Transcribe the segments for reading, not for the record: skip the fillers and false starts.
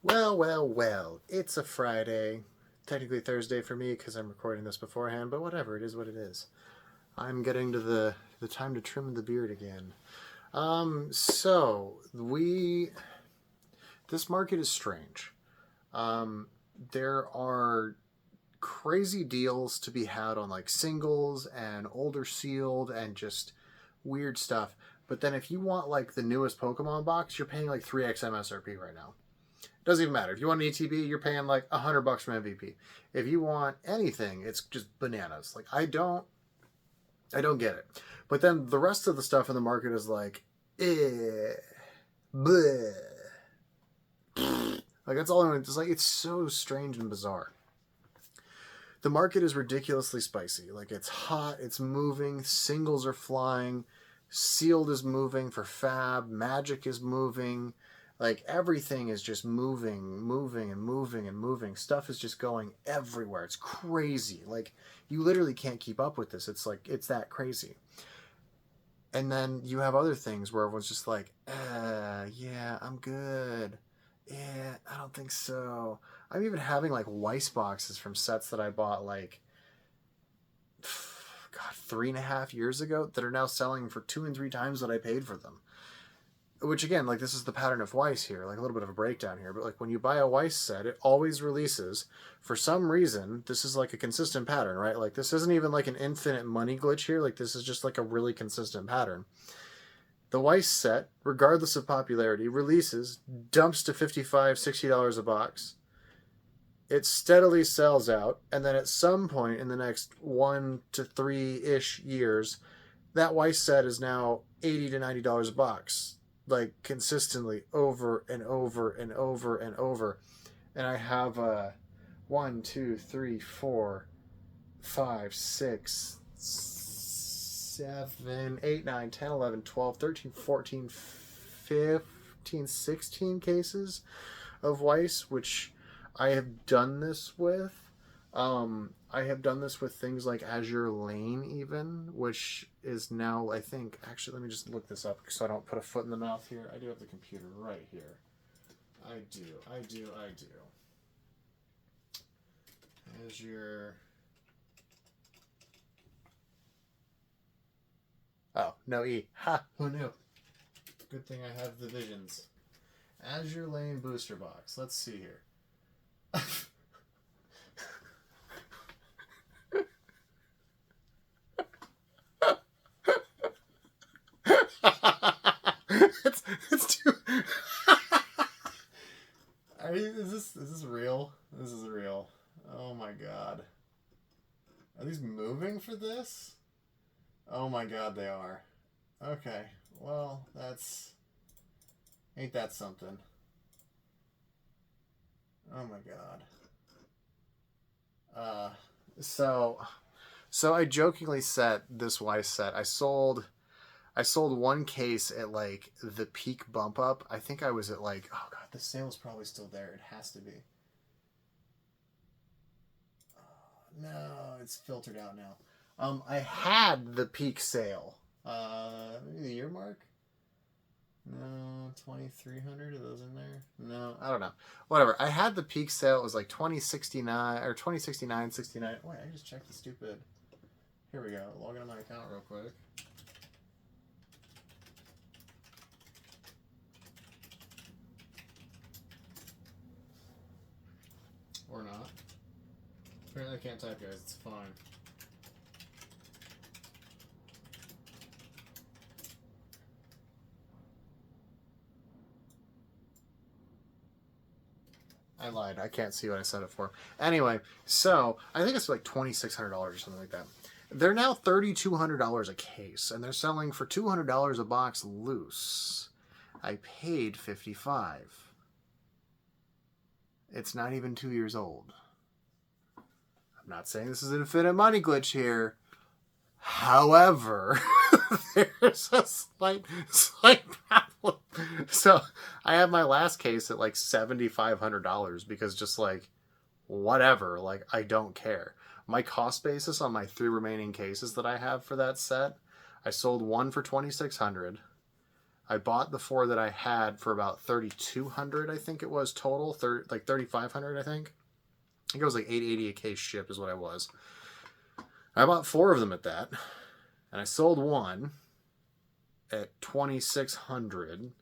Well, well, well. It's a Friday. Technically Thursday for me because I'm recording this beforehand, but whatever. It is what it is. I'm getting to the time to trim the beard again. So we this market is strange. Um, there are crazy deals to be had on like singles and older sealed and just weird stuff. But then if you want like the newest Pokemon box, you're paying like 3x MSRP right now. Doesn't even matter. If you want an ETB, you're paying like $100 from MVP. If you want anything, it's just bananas. Like I don't get it. But then the rest of the stuff in the market is like, bleh. Like that's all. It's like it's so strange and bizarre. The market is ridiculously spicy. Like it's hot. It's moving. Singles are flying. Sealed is moving for Fab. Magic is moving. Like everything is just moving, moving, and moving and moving. Stuff is just going everywhere. It's crazy. Like you literally can't keep up with this. It's like it's that crazy. And then you have other things where everyone's just like, yeah, I'm good. Yeah, I don't think so. I'm even having like Weiss boxes from sets that I bought like, God, 3.5 years ago that are now selling for 2 and 3 times what I paid for them. Which again, like this is the pattern of Weiss here, like a little bit of a breakdown here, but like when you buy a Weiss set, it always releases. For some reason, this is like a consistent pattern, right? Like this isn't even like an infinite money glitch here. Like this is just like a really consistent pattern. The Weiss set, regardless of popularity, releases, dumps to $55, $60 a box. It steadily sells out, and then at some point in the next 1 to 3-ish years, that Weiss set is now $80 to $90 a box, like consistently over and over and over and over. And I have 1, 2, 3, 4, 5, 6, 7, 8, 9, 10, 11, 12, 13, 14, 15, 16 cases of Weiss, which I have done this with. I have done this with things like Azure Lane, even, which is now, I think, actually, let me just look this up so I don't put a foot in the mouth here. I do have the computer right here. I do. Azure. Oh, no E. Ha! Who knew? Good thing I have the visions. Azure Lane booster box. Let's see here. it's too. Is this real? This is real. Oh my god. Are these moving for this? Oh my god, they are. Okay. Well, that's ain't that something. Oh my god. Uh so so I jokingly set this Weiss set. I sold one case at like the peak bump up. I think I was at like, oh god, the sale's probably still there. It has to be. No, it's filtered out now. I had the peak sale. Maybe the year mark. No, 2,300. Are those in there? No, I don't know. Whatever. I had the peak sale. It was like 2069 or 2069, 69. Wait, I just checked the stupid. Here we go. Log into my account real quick. Or not. Apparently, I can't type, guys. It's fine. I lied. I can't see what I set it for. Anyway, so I think it's like $2,600 or something like that. They're now $3,200 a case, and they're selling for $200 a box loose. I paid 55. It's not even 2 years old. I'm not saying this is an infinite money glitch here. However, there's a slight problem. So I have my last case at like $7,500 because just like whatever, like I don't care. My cost basis on my 3 remaining cases that I have for that set, I sold one for 2,600. I bought the 4 that I had for about 3,200, I think it was total, like 3,500, I think. I think it was like 880 a case shipped is what I was. I bought 4 of them at that, and I sold one at 2,600.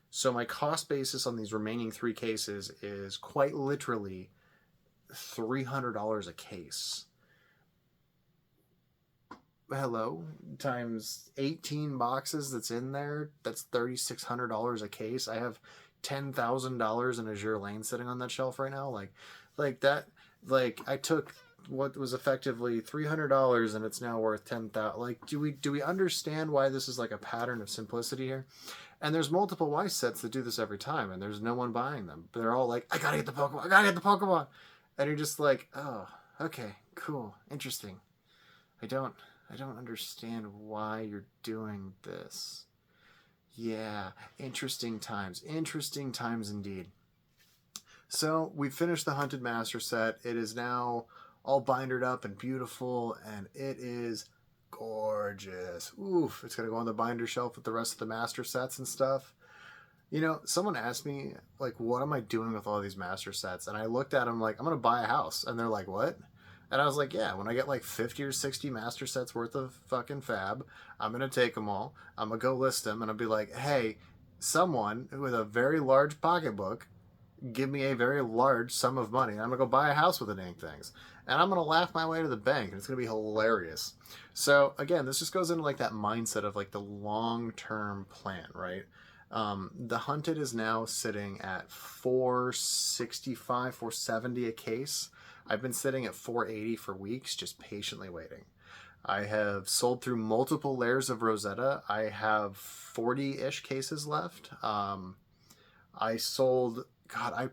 So my cost basis on these remaining 3 cases is quite literally $300 a case. Hello, times 18 boxes that's in there, that's $3,600 a case. I have $10,000 in Azure Lane sitting on that shelf right now. Like that, like I took what was effectively $300 and it's now worth 10,000. Like, do we understand why this is like a pattern of simplicity here? And there's multiple Weiss sets that do this every time, and there's no one buying them. They're all like, I gotta get the Pokemon, I gotta get the Pokemon. And you're just like, oh, okay, cool, interesting. I don't understand why you're doing this. Yeah, interesting times indeed. So we finished the Hunted Master set. It is now all bindered up and beautiful, and it is gorgeous. Oof, it's gonna go on the binder shelf with the rest of the master sets and stuff. You know, someone asked me, like, what am I doing with all these master sets? And I looked at them like, I'm gonna buy a house. And they're like, what? And I was like, yeah, when I get like 50 or 60 master sets worth of fucking fab, I'm gonna take them all, I'm gonna go list them, and I'll be like, hey, someone with a very large pocketbook, give me a very large sum of money, and I'm gonna go buy a house with the dang things. And I'm gonna laugh my way to the bank, and it's gonna be hilarious. So again, this just goes into like that mindset of like the long-term plan, right? The Hunted is now sitting at 465, 470 a case. I've been sitting at 480 for weeks, just patiently waiting. I have sold through multiple layers of Rosetta. I have 40-ish cases left. I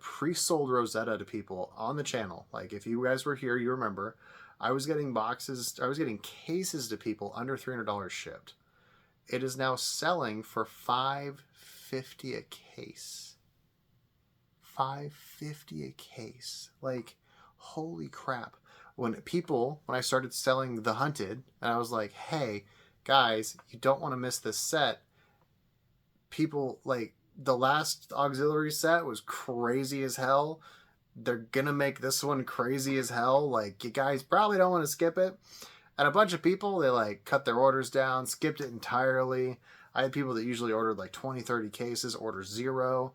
pre-sold Rosetta to people on the channel. Like, if you guys were here, you remember, I was getting cases to people under $300 shipped. It is now selling for $550 a case. $550 a case. Like, holy crap. When I started selling the Hunted, and I was like, hey, guys, you don't want to miss this set. People, like, the last auxiliary set was crazy as hell. They're gonna make this one crazy as hell. Like, you guys probably don't want to skip it. And a bunch of people, they like cut their orders down, skipped it entirely. I had people that usually ordered like 20, 30 cases, order 0.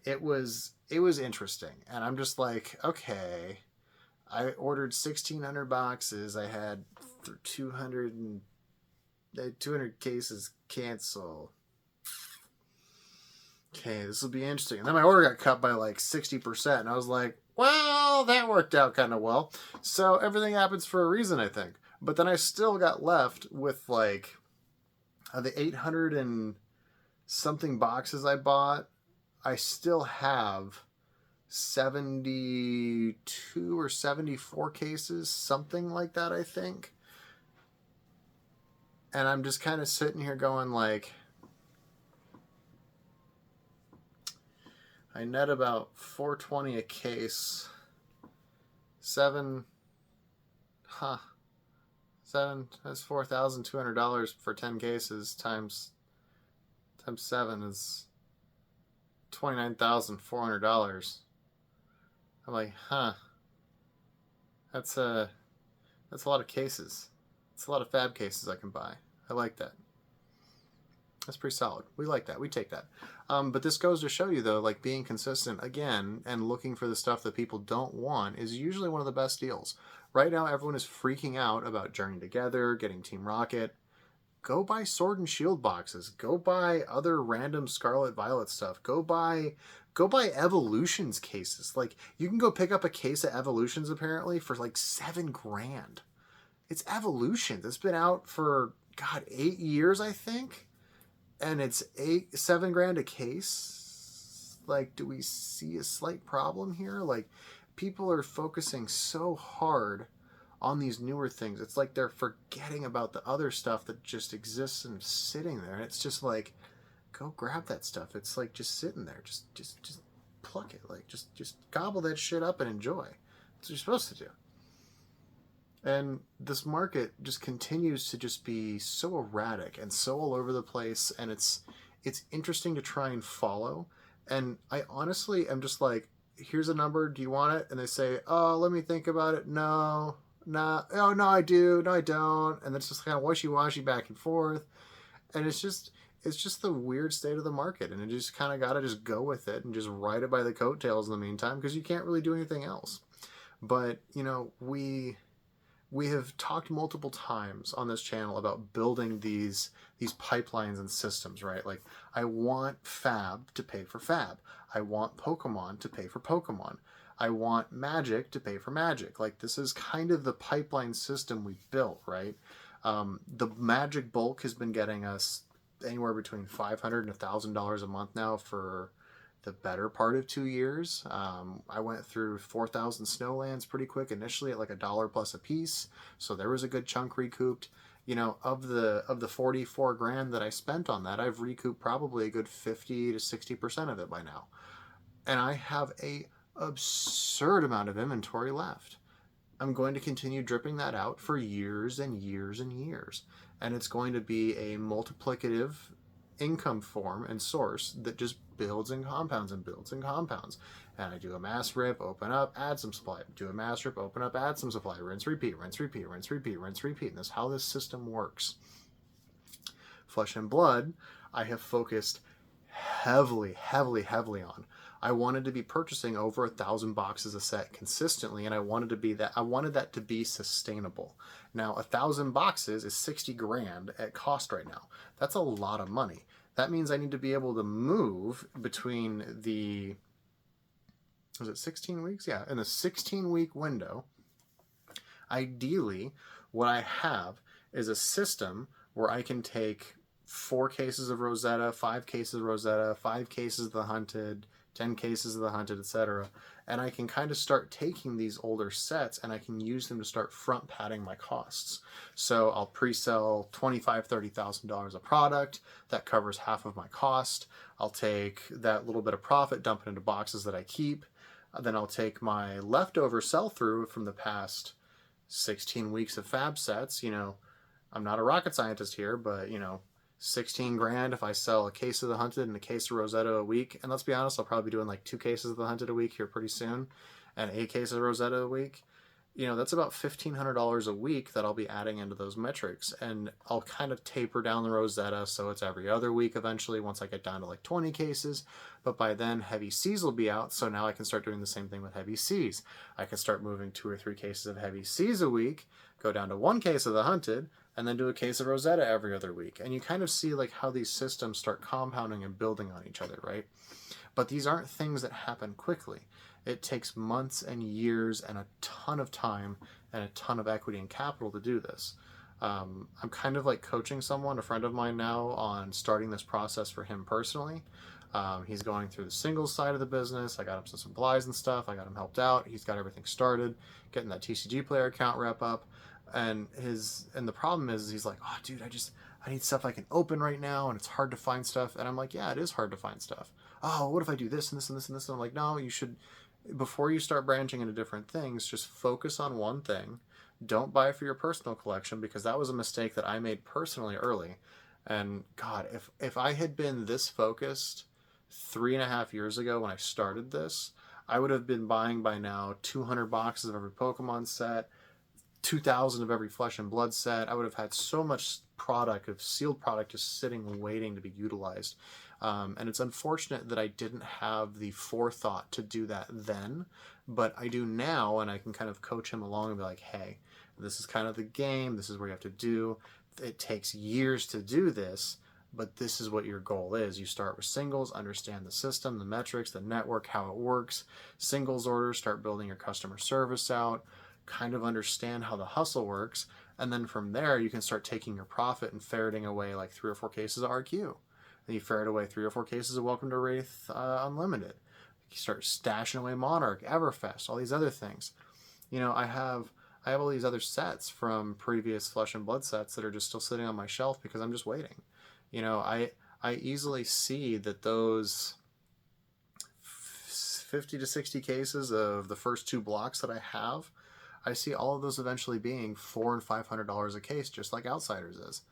It was interesting. And I'm just like, okay, I ordered 1,600 boxes. I had 200 cases cancel. Okay, this will be interesting. And then my order got cut by like 60%. And I was like, well, that worked out kind of well. So everything happens for a reason, I think. But then I still got left with like the 800 and something boxes I bought. I still have 72 or 74 cases, something like that, I think. And I'm just kind of sitting here going like, I net about $420 a case. That's $4,200 for 10 cases times 7 is $29,400. I'm like, that's a lot of cases. It's a lot of fab cases I can buy. I like that. That's pretty solid. We like that. We take that. But this goes to show you, though, like, being consistent, again, and looking for the stuff that people don't want is usually one of the best deals. Right now, everyone is freaking out about Journey Together, getting Team Rocket. Go buy Sword and Shield boxes. Go buy other random Scarlet Violet stuff. Go buy Evolutions cases. Like, you can go pick up a case of Evolutions, apparently, for like $7,000. It's Evolutions. It's been out for, God, 8 years, I think. And it's $7,000 a case. Like, do we see a slight problem here? Like, people are focusing so hard on these newer things. It's like they're forgetting about the other stuff that just exists and sitting there. And it's just like, go grab that stuff. It's like just sitting there. Just pluck it. Like, just gobble that shit up and enjoy. That's what you're supposed to do. And this market just continues to just be so erratic and so all over the place, and it's it's interesting to try and follow. And I honestly am just like, here's a number, do you want it? And they say, oh, let me think about it. No, nah, oh no, I do, no, I don't. And it's just kind of wishy-washy back and forth. And it's just the weird state of the market, and you just kind of got to just go with it and just ride it by the coattails in the meantime, because you can't really do anything else. But we have talked multiple times on this channel about building these pipelines and systems, right? Like, I want Fab to pay for Fab. I want Pokemon to pay for Pokemon. I want Magic to pay for Magic. Like, this is kind of the pipeline system we've built, right? The Magic bulk has been getting us anywhere between $500 and $1,000 a month now for the better part of 2 years. I went through 4,000 Snowlands pretty quick initially at like $1 plus a piece, so there was a good chunk recouped. Of the 44 grand that I spent on that, I've recouped probably a good 50 to 60% of it by now, and I have a absurd amount of inventory left. I'm going to continue dripping that out for years and years and years. And it's going to be a multiplicative income form and source that just builds and compounds and builds and compounds. And I do a mass rip, open up, add some supply. Do a mass rip, open up, add some supply. Rinse, repeat, rinse, repeat, rinse, repeat, rinse, repeat. And that's how this system works. Flesh and Blood, I have focused heavily on. I wanted to be purchasing over 1,000 boxes a set consistently, and I wanted that to be sustainable. Now, 1,000 boxes is 60 grand at cost right now. That's a lot of money. That means I need to be able to move between was it 16 weeks? Yeah, in a 16-week window. Ideally, what I have is a system where I can take 4 cases of Rosetta, 5 cases of Rosetta, 5 cases of the Hunted, 10 cases of the Hunted, etc. And I can kind of start taking these older sets and I can use them to start front padding my costs. So I'll pre-sell $25,000, $30,000 of product. That covers half of my cost. I'll take that little bit of profit, dump it into boxes that I keep. Then I'll take my leftover sell-through from the past 16 weeks of Fab sets. I'm not a rocket scientist here, but 16 grand if I sell a case of the Hunted and a case of Rosetta a week. And let's be honest, I'll probably be doing like 2 cases of the Hunted a week here pretty soon and a case of Rosetta a week. That's about $1,500 a week that I'll be adding into those metrics. And I'll kind of taper down the Rosetta so it's every other week eventually once I get down to like 20 cases. But by then, Heavy Seas will be out, so now I can start doing the same thing with Heavy Seas. I can start moving 2 or 3 cases of Heavy Seas a week, go down to 1 case of the Hunted, and then do a case of Rosetta every other week. And you kind of see like how these systems start compounding and building on each other, right? But these aren't things that happen quickly. It takes months and years and a ton of time and a ton of equity and capital to do this. I'm kind of like coaching someone, a friend of mine now, on starting this process for him personally. He's going through the singles side of the business. I got him some supplies and stuff. I got him helped out. He's got everything started, getting that TCG player account rep up. And the problem is he's like, oh dude, I need stuff I can open right now, and it's hard to find stuff. And I'm like, yeah, it is hard to find stuff. Oh, what if I do this and this and this and this? And I'm like, no, you should, before you start branching into different things, just focus on one thing. Don't buy for your personal collection, because that was a mistake that I made personally early. And God, if I had been this focused 3.5 years ago when I started this, I would have been buying by now 200 boxes of every Pokemon set, 2,000 of every Flesh and Blood set. I would have had so much product, of sealed product, just sitting waiting to be utilized. And it's unfortunate that I didn't have the forethought to do that then, but I do now, and I can kind of coach him along and be like, hey, this is kind of the game. This is what you have to do. It takes years to do this, but this is what your goal is. You start with singles, understand the system, the metrics, the network, how it works. Singles orders, start building your customer service out, kind of understand how the hustle works, and then from there you can start taking your profit and ferreting away like 3 or 4 cases of RQ. Then you ferret away 3 or 4 cases of Welcome to Wraith Unlimited. You start stashing away Monarch, Everfest, all these other things. I have all these other sets from previous Flesh and Blood sets that are just still sitting on my shelf because I'm just waiting. I easily see that those 50 to 60 cases of the first 2 blocks that I have, I see all of those eventually being $400 and $500 a case, just like Outsiders is.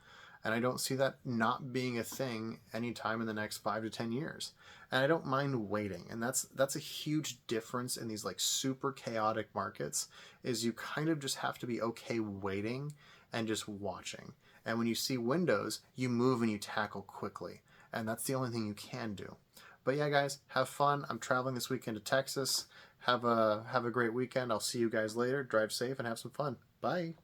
And I don't see that not being a thing anytime in the next 5 to 10 years. And I don't mind waiting. And that's a huge difference in these like super chaotic markets, is you kind of just have to be okay waiting and just watching. And when you see windows, you move and you tackle quickly. And that's the only thing you can do. But yeah, guys, have fun. I'm traveling this weekend to Texas. Have a great weekend. I'll see you guys later. Drive safe and have some fun. Bye.